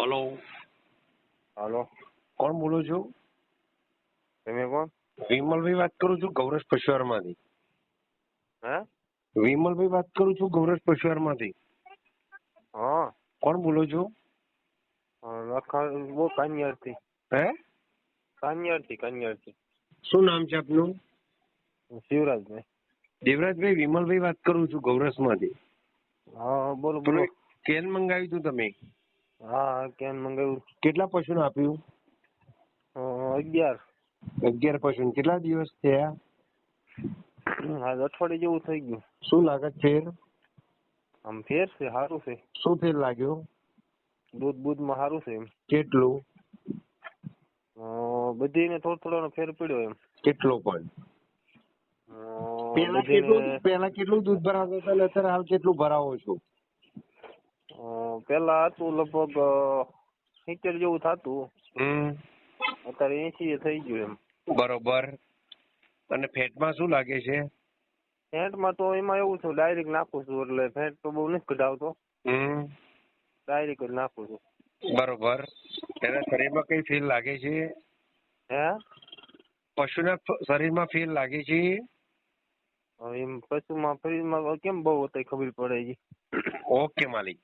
Hello, હાલો, કોણ બોલો છો? તમે કોણ? વિમલભાઈ વાત કરું છું ગૌરસ પશુઆહારમાંથી. હે? વિમલભાઈ વાત કરું છું ગૌરસ પશુઆહારમાંથી. હા, કોણ બોલો છો? બહુ કાન્યારથી. હે? કાન્યારથી. શું નામ છે આપનું? શિવરાજભાઈ. દેવરાજભાઈ, વિમલભાઈ વાત કરું છું ગૌરસમાંથી. હા, બોલો પેલો બોલો. કેન મંગાવ્યું હતું તમે? હા, કેન મંગાવ્યું. કેટલા પશુને આપ્યું? 11. 11 પશુને. કેટલા દિવસ થયા? આજ અઠવાડિયું જેવું થઈ ગયું. શું લાગે ફેર? આમ ફેર છે, સારું છે. શું ફેર લાગ્યો? દૂધમાં સારું છે એમ. કેટલું? બધીને થોડો ફેર પડ્યો એમ. કેટલો પણ? બધીને પેલા કેટલું દૂધ ભરાવતા હતા અને અત્યારે હાલ કેટલું ભરાવો છો? પેલા હતું લગભગ 70 જેવું થતું. અત્યારે 80 થઈ ગયું એમ. બરોબર. અને ફેટમાં શું લાગે છે? ફેટમાં તો એમાં એવું છે, ડાયરેક્ટ નાખું છું એટલે ફેટ તો બહુ નથી કઢાવતો. ડાયરેક્ટ જ નાખું છું. બરોબર. એના શરીરમાં કઈ ફીલ લાગે છે? હે? પશુના શરીરમાં ફીલ લાગે છે? એમ પશુમાં ફરીમાં કેમ બહુ હતા ખબર પડે છે. ઓકે માલિક.